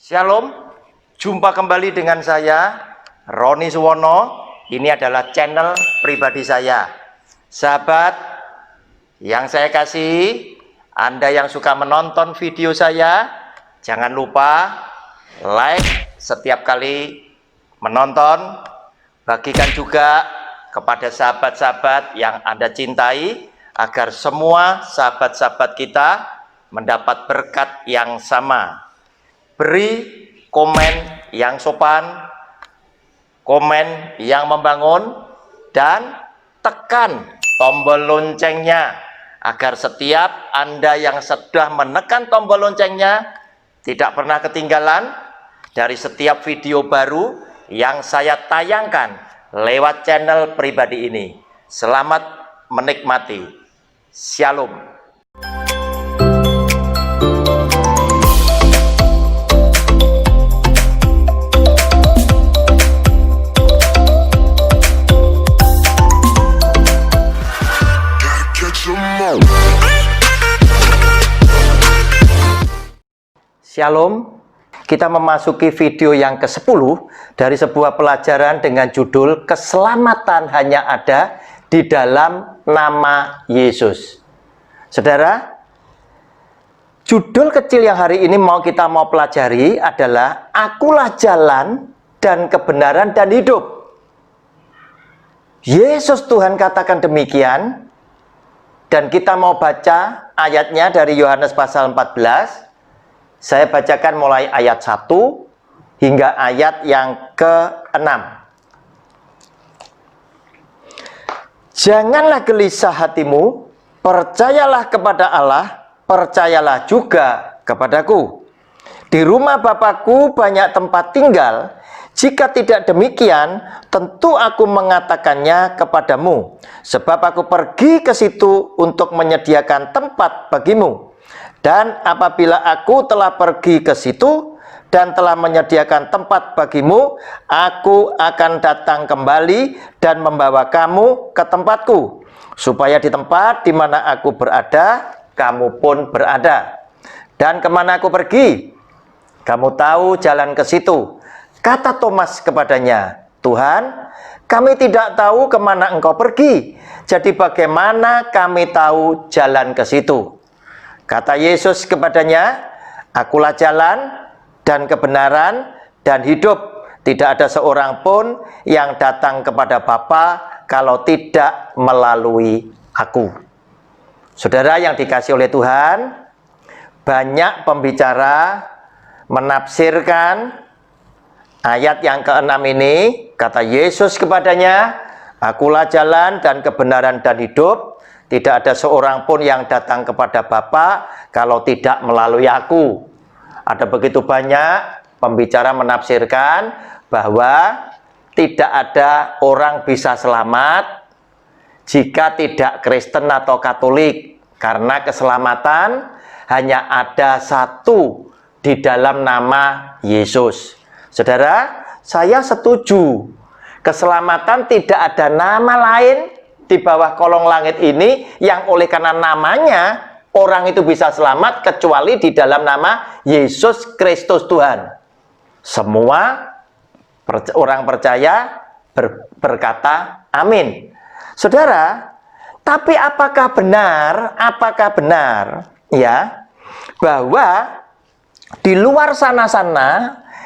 Shalom, jumpa kembali dengan saya Roni Suwono. Ini adalah channel pribadi saya. Sahabat yang saya kasih, Anda yang suka menonton video saya, jangan lupa like setiap kali menonton. Bagikan juga kepada sahabat-sahabat yang Anda cintai, agar semua sahabat-sahabat kita mendapat berkat yang sama. Beri komen yang sopan, komen yang membangun, dan tekan tombol loncengnya agar setiap Anda yang sudah menekan tombol loncengnya tidak pernah ketinggalan dari setiap video baru yang saya tayangkan lewat channel pribadi ini. Selamat menikmati. Shalom. Shalom, kita memasuki video yang ke-10 dari sebuah pelajaran dengan judul Keselamatan hanya ada di dalam nama Yesus. Saudara, judul kecil yang hari ini kita mau pelajari adalah Akulah jalan dan kebenaran dan hidup. Yesus Tuhan katakan demikian, dan kita mau baca ayatnya dari Yohanes pasal 14. Saya bacakan mulai ayat 1 hingga ayat yang ke-6. Janganlah gelisah hatimu, percayalah kepada Allah, percayalah juga kepadaku. Di rumah Bapakku banyak tempat tinggal. Jika tidak demikian, tentu aku mengatakannya kepadamu, sebab aku pergi ke situ untuk menyediakan tempat bagimu. Dan apabila aku telah pergi ke situ dan telah menyediakan tempat bagimu, aku akan datang kembali dan membawa kamu ke tempatku, supaya di tempat di mana aku berada, kamu pun berada. Dan kemana aku pergi, kamu tahu jalan ke situ. Kata Thomas kepadanya, Tuhan, kami tidak tahu kemana engkau pergi. Jadi bagaimana kami tahu jalan ke situ? Kata Yesus kepadanya, Akulah jalan dan kebenaran dan hidup. Tidak ada seorang pun yang datang kepada Bapa kalau tidak melalui aku. Saudara yang dikasihi oleh Tuhan, banyak pembicara menafsirkan ayat yang ke-6 ini. Kata Yesus kepadanya, Akulah jalan dan kebenaran dan hidup. Tidak ada seorang pun yang datang kepada Bapa kalau tidak melalui aku. Ada begitu banyak pembicara menafsirkan bahwa tidak ada orang bisa selamat jika tidak Kristen atau Katolik. Karena keselamatan hanya ada satu di dalam nama Yesus. Saudara, saya setuju. Keselamatan tidak ada nama lain di bawah kolong langit ini yang oleh karena namanya orang itu bisa selamat kecuali di dalam nama Yesus Kristus Tuhan. Semua orang percaya berkata amin. Saudara, tapi apakah benar ya bahwa di luar sana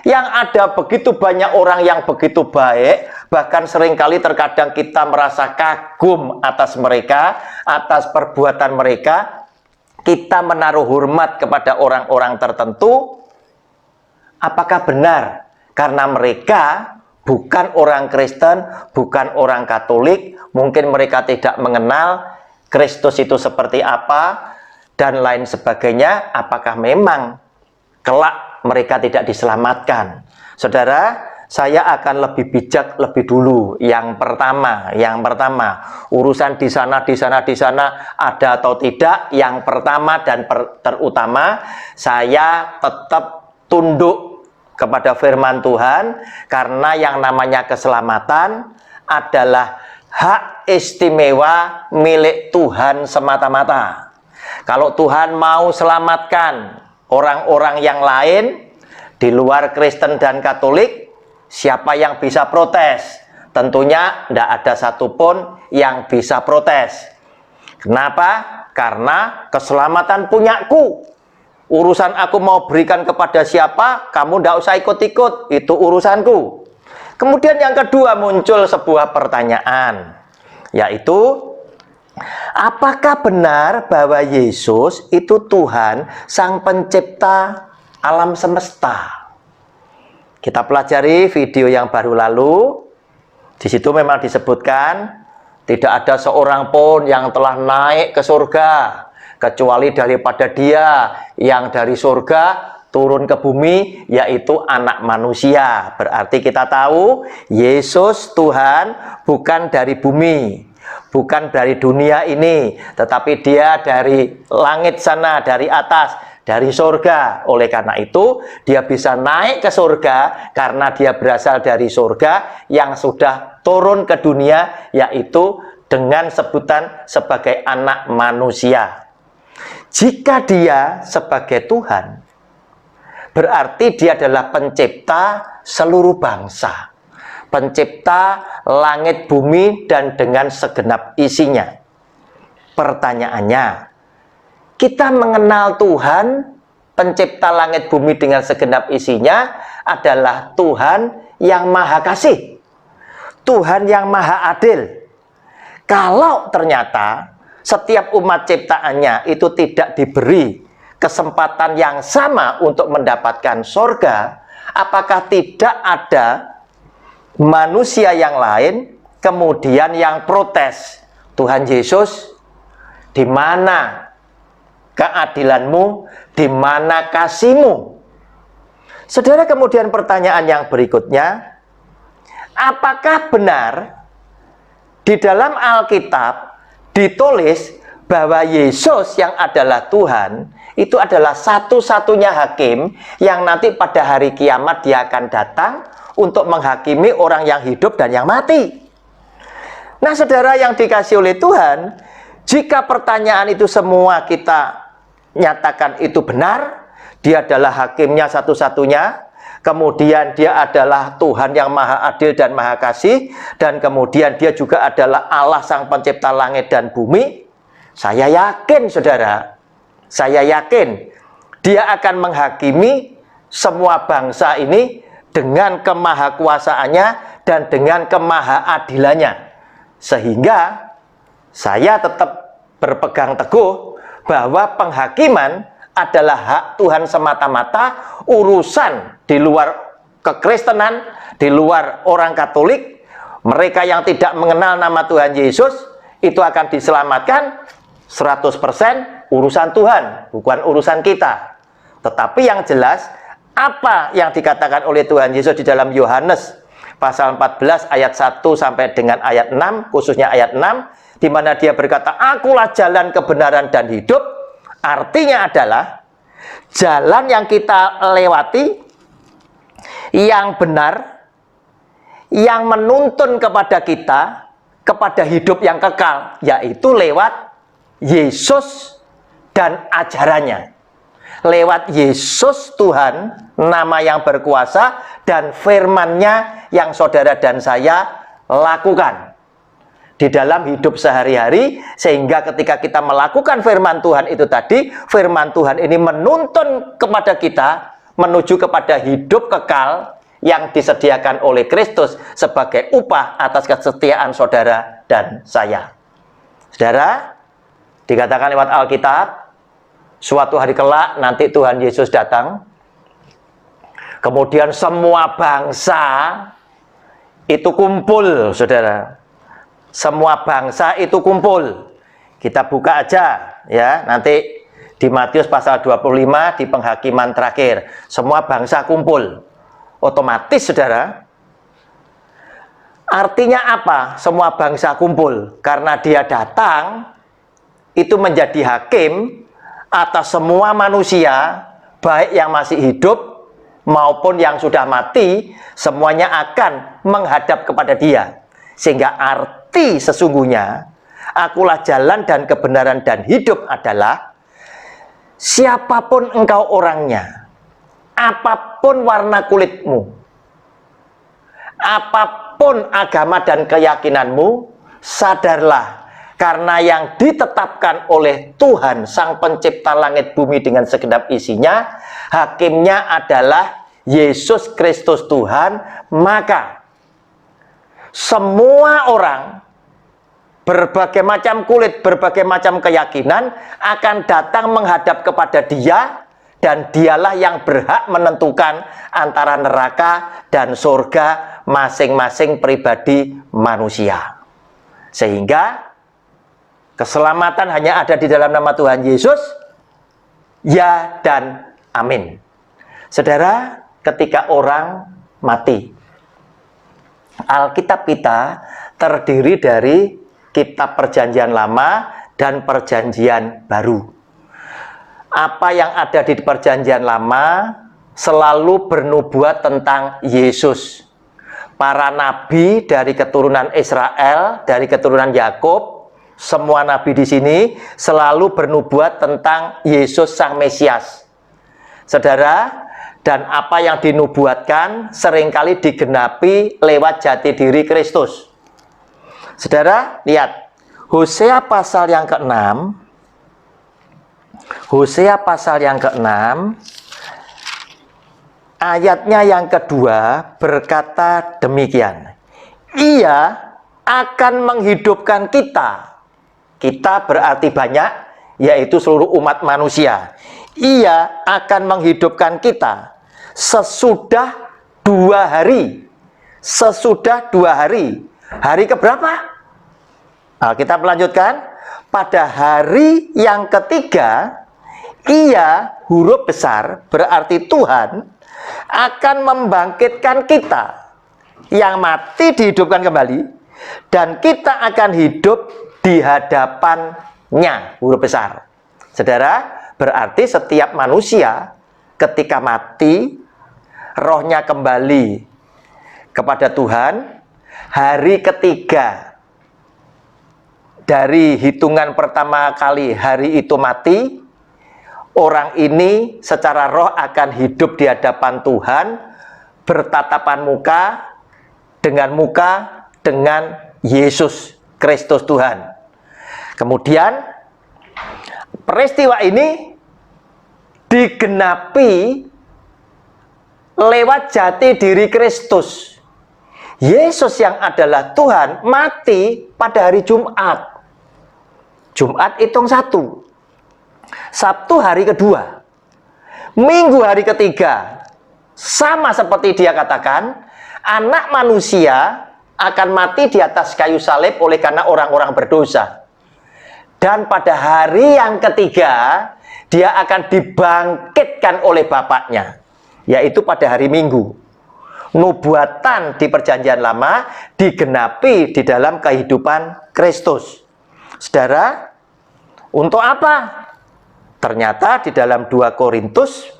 yang ada begitu banyak orang yang begitu baik, bahkan seringkali terkadang kita merasa kagum atas mereka, atas perbuatan mereka, kita menaruh hormat kepada orang-orang tertentu. Apakah benar karena mereka bukan orang Kristen, bukan orang Katolik, mungkin mereka tidak mengenal Kristus itu seperti apa, dan lain sebagainya, apakah memang kelak mereka tidak diselamatkan? Saudara, saya akan lebih bijak lebih dulu. Yang pertama, urusan di sana ada atau tidak. Yang pertama dan terutama, saya tetap tunduk kepada firman Tuhan, karena yang namanya keselamatan adalah hak istimewa milik Tuhan semata-mata. Kalau Tuhan mau selamatkan orang-orang yang lain Di luar Kristen dan Katolik, siapa yang bisa protes? Tentunya tidak ada satupun yang bisa protes. Kenapa? Karena keselamatan punyaku. Urusan aku mau berikan kepada siapa, kamu tidak usah ikut-ikut, itu urusanku. Kemudian yang kedua muncul sebuah pertanyaan, yaitu apakah benar bahwa Yesus itu Tuhan Sang Pencipta alam semesta? Kita pelajari video yang baru lalu. Di situ memang disebutkan tidak ada seorang pun yang telah naik ke surga kecuali daripada Dia yang dari surga turun ke bumi, yaitu anak manusia. Berarti kita tahu Yesus Tuhan bukan dari bumi, bukan dari dunia ini, tetapi Dia dari langit sana, dari atas, dari surga. Oleh karena itu Dia bisa naik ke surga karena Dia berasal dari surga yang sudah turun ke dunia, yaitu dengan sebutan sebagai anak manusia. Jika Dia sebagai Tuhan, berarti Dia adalah pencipta seluruh bangsa, pencipta langit bumi dan dengan segenap isinya. Pertanyaannya, kita mengenal Tuhan pencipta langit bumi dengan segenap isinya adalah Tuhan yang maha kasih, Tuhan yang maha adil. Kalau ternyata setiap umat ciptaannya itu tidak diberi kesempatan yang sama untuk mendapatkan surga, apakah tidak ada manusia yang lain kemudian yang protes, Tuhan Yesus, di mana keadilanmu, di mana kasih-Mu? Saudara, kemudian pertanyaan yang berikutnya, apakah benar di dalam Alkitab ditulis bahwa Yesus yang adalah Tuhan itu adalah satu-satunya hakim yang nanti pada hari kiamat Dia akan datang untuk menghakimi orang yang hidup dan yang mati? Nah, saudara yang dikasihi oleh Tuhan, jika pertanyaan itu semua kita nyatakan itu benar, Dia adalah hakimnya satu-satunya, kemudian Dia adalah Tuhan yang maha adil dan maha kasih, dan kemudian Dia juga adalah Allah Sang Pencipta langit dan bumi, saya yakin, saudara, saya yakin Dia akan menghakimi semua bangsa ini dengan kemahakuasaannya dan dengan kemahaadilannya. Sehingga saya tetap berpegang teguh bahwa penghakiman adalah hak Tuhan semata-mata, urusan di luar kekristenan, di luar orang Katolik. Mereka yang tidak mengenal nama Tuhan Yesus itu akan diselamatkan 100% urusan Tuhan, bukan urusan kita. Tetapi yang jelas, apa yang dikatakan oleh Tuhan Yesus di dalam Yohanes pasal 14 ayat 1 sampai dengan ayat 6, khususnya ayat 6, di mana Dia berkata, akulah jalan, kebenaran, dan hidup. Artinya adalah jalan yang kita lewati, yang benar, yang menuntun kepada kita, kepada hidup yang kekal, yaitu lewat Yesus dan ajarannya. Lewat Yesus Tuhan, nama yang berkuasa, dan firman-Nya yang saudara dan saya lakukan di dalam hidup sehari-hari, sehingga ketika kita melakukan firman Tuhan itu tadi, firman Tuhan ini menuntun kepada kita menuju kepada hidup kekal yang disediakan oleh Kristus sebagai upah atas kesetiaan saudara dan saya. Saudara, dikatakan lewat Alkitab, suatu hari kelak nanti Tuhan Yesus datang, kemudian semua bangsa itu kumpul, saudara. Semua bangsa itu kumpul. Kita buka aja ya, nanti di Matius pasal 25 di penghakiman terakhir. Semua bangsa kumpul. Otomatis, saudara, artinya apa? Semua bangsa kumpul karena Dia datang itu menjadi hakim atas semua manusia, baik yang masih hidup maupun yang sudah mati, semuanya akan menghadap kepada Dia. Sehingga arti sesungguhnya, akulah jalan dan kebenaran dan hidup adalah siapapun engkau orangnya, apapun warna kulitmu, apapun agama dan keyakinanmu, sadarlah, karena yang ditetapkan oleh Tuhan Sang Pencipta langit bumi dengan segenap isinya, hakimnya adalah Yesus Kristus Tuhan. Maka semua orang, berbagai macam kulit, berbagai macam keyakinan akan datang menghadap kepada Dia, dan Dialah yang berhak menentukan antara neraka dan surga masing-masing pribadi manusia. Sehingga keselamatan hanya ada di dalam nama Tuhan Yesus. Ya dan amin. Saudara, ketika orang mati, Alkitab kita terdiri dari kitab Perjanjian Lama dan Perjanjian Baru. Apa yang ada di Perjanjian Lama selalu bernubuat tentang Yesus. Para nabi dari keturunan Israel, dari keturunan Yakub, semua nabi di sini selalu bernubuat tentang Yesus Sang Mesias. Saudara, dan apa yang dinubuatkan seringkali digenapi lewat jati diri Kristus. Saudara, lihat Hosea pasal yang ke-6. Hosea pasal yang ke-6 ayatnya yang kedua berkata demikian. Ia akan menghidupkan kita. Kita berarti banyak, yaitu seluruh umat manusia. Ia akan menghidupkan kita sesudah 2 hari. Sesudah 2 hari. Hari keberapa? Kita melanjutkan. Pada hari yang ketiga, Ia, huruf besar, berarti Tuhan, akan membangkitkan kita yang mati dihidupkan kembali, dan kita akan hidup di hadapannya, huruf besar. Saudara, berarti setiap manusia ketika mati, rohnya kembali kepada Tuhan, hari ketiga dari hitungan pertama kali hari itu mati, orang ini secara roh akan hidup di hadapan Tuhan, bertatapan muka dengan Yesus Kristus Tuhan. Kemudian peristiwa ini digenapi lewat jati diri Kristus. Yesus yang adalah Tuhan mati pada hari Jumat. Jumat hitung 1. Sabtu hari kedua. Minggu hari ketiga. Sama seperti dia katakan, anak manusia akan mati di atas kayu salib oleh karena orang-orang berdosa. Dan pada hari yang ketiga, dia akan dibangkitkan oleh Bapaknya, yaitu pada hari Minggu. Nubuatan di Perjanjian Lama digenapi di dalam kehidupan Kristus. Saudara, untuk apa? Ternyata di dalam 2 Korintus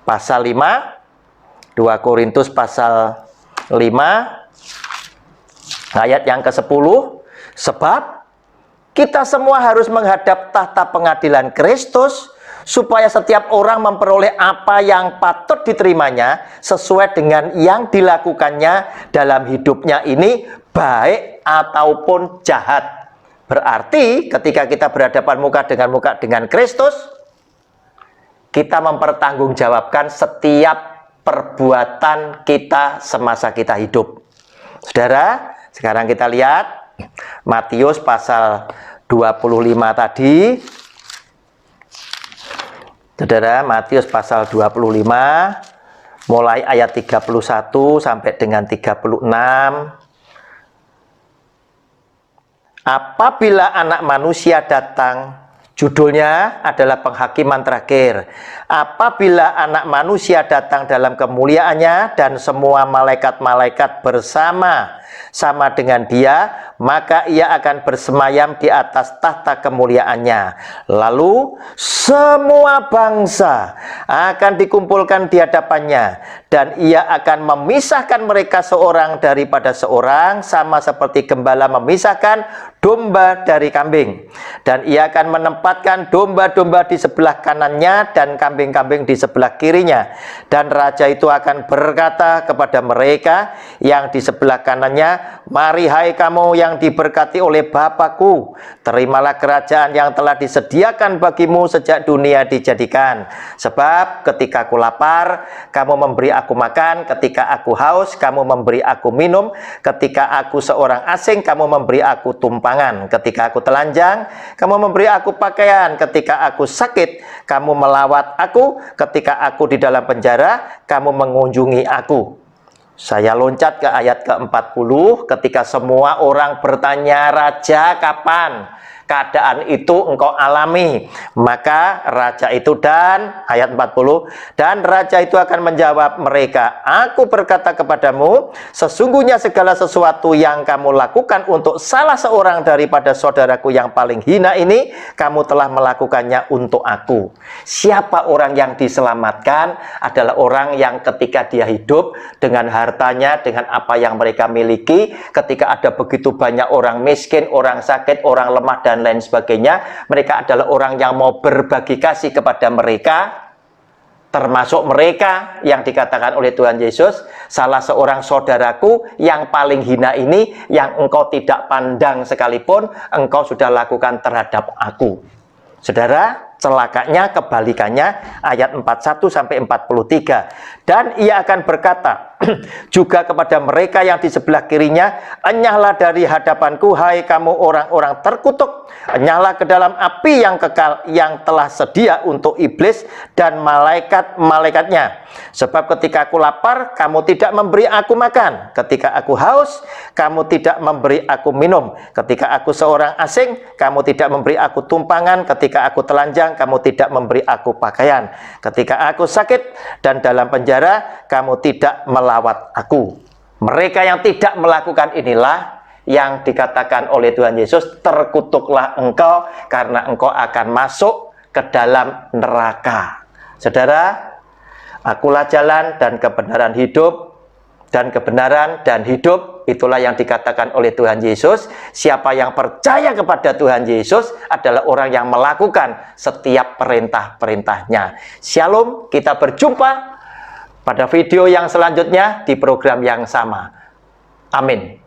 pasal 5, 2 Korintus pasal 5 ayat yang ke-10, sebab kita semua harus menghadap tahta pengadilan Kristus, supaya setiap orang memperoleh apa yang patut diterimanya sesuai dengan yang dilakukannya dalam hidupnya ini, baik ataupun jahat. Berarti ketika kita berhadapan muka dengan Kristus, kita mempertanggungjawabkan setiap perbuatan kita semasa kita hidup. Saudara, sekarang kita lihat Matius pasal 25 tadi. Saudara, Matius pasal 25 mulai ayat 31 sampai dengan 36. Apabila anak manusia datang, judulnya adalah penghakiman terakhir. Apabila anak manusia datang dalam kemuliaannya dan semua malaikat-malaikat bersama sama dengan Dia, maka Ia akan bersemayam di atas tahta kemuliaannya. Lalu semua bangsa akan dikumpulkan di hadapannya, dan Ia akan memisahkan mereka seorang daripada seorang, sama seperti gembala memisahkan domba dari kambing. Dan Ia akan menempatkan domba-domba di sebelah kanannya dan kambing-kambing di sebelah kirinya. Dan raja itu akan berkata kepada mereka yang di sebelah kanannya, "Mari hai kamu yang diberkati oleh Bapa-Ku, terimalah kerajaan yang telah disediakan bagimu sejak dunia dijadikan. Sebab ketika aku lapar, kamu memberi aku makan, ketika aku haus, kamu memberi aku minum, ketika aku seorang asing, kamu memberi aku tumpangan, ketika aku telanjang, kamu memberi aku pakaian, ketika aku sakit, kamu melawat aku, ketika aku di dalam penjara, kamu mengunjungi aku." Saya loncat ke ayat ke-40, ketika semua orang bertanya, "Raja, kapan keadaan itu engkau alami?" Maka raja itu ayat 40, dan raja itu akan menjawab mereka, "Aku berkata kepadamu, sesungguhnya segala sesuatu yang kamu lakukan untuk salah seorang daripada saudaraku yang paling hina ini, kamu telah melakukannya untuk aku." Siapa orang yang diselamatkan? Adalah orang yang ketika dia hidup dengan hartanya, dengan apa yang mereka miliki, ketika ada begitu banyak orang miskin, orang sakit, orang lemah, dan lain sebagainya, mereka adalah orang yang mau berbagi kasih kepada mereka, termasuk mereka yang dikatakan oleh Tuhan Yesus, "Salah seorang saudaraku yang paling hina ini, yang engkau tidak pandang sekalipun, engkau sudah lakukan terhadap aku." Saudara, celakanya kebalikannya, ayat 41 sampai 43. Dan Ia akan berkata juga kepada mereka yang di sebelah kirinya, "Enyahlah dari hadapanku, hai kamu orang-orang terkutuk, enyahlah ke dalam api yang kekal yang telah sedia untuk iblis dan malaikat-malaikatnya. Sebab ketika aku lapar, kamu tidak memberi aku makan, ketika aku haus, kamu tidak memberi aku minum, ketika aku seorang asing, kamu tidak memberi aku tumpangan, ketika aku telanjang, kamu tidak memberi aku pakaian, ketika aku sakit dan dalam penjara, kamu tidak melawat aku." Mereka yang tidak melakukan inilah yang dikatakan oleh Tuhan Yesus, "Terkutuklah engkau, karena engkau akan masuk ke dalam neraka." Saudara, akulah jalan dan kebenaran hidup, dan kebenaran dan hidup, itulah yang dikatakan oleh Tuhan Yesus. Siapa yang percaya kepada Tuhan Yesus adalah orang yang melakukan setiap perintah-perintahnya. Shalom, kita berjumpa pada video yang selanjutnya di program yang sama. Amin.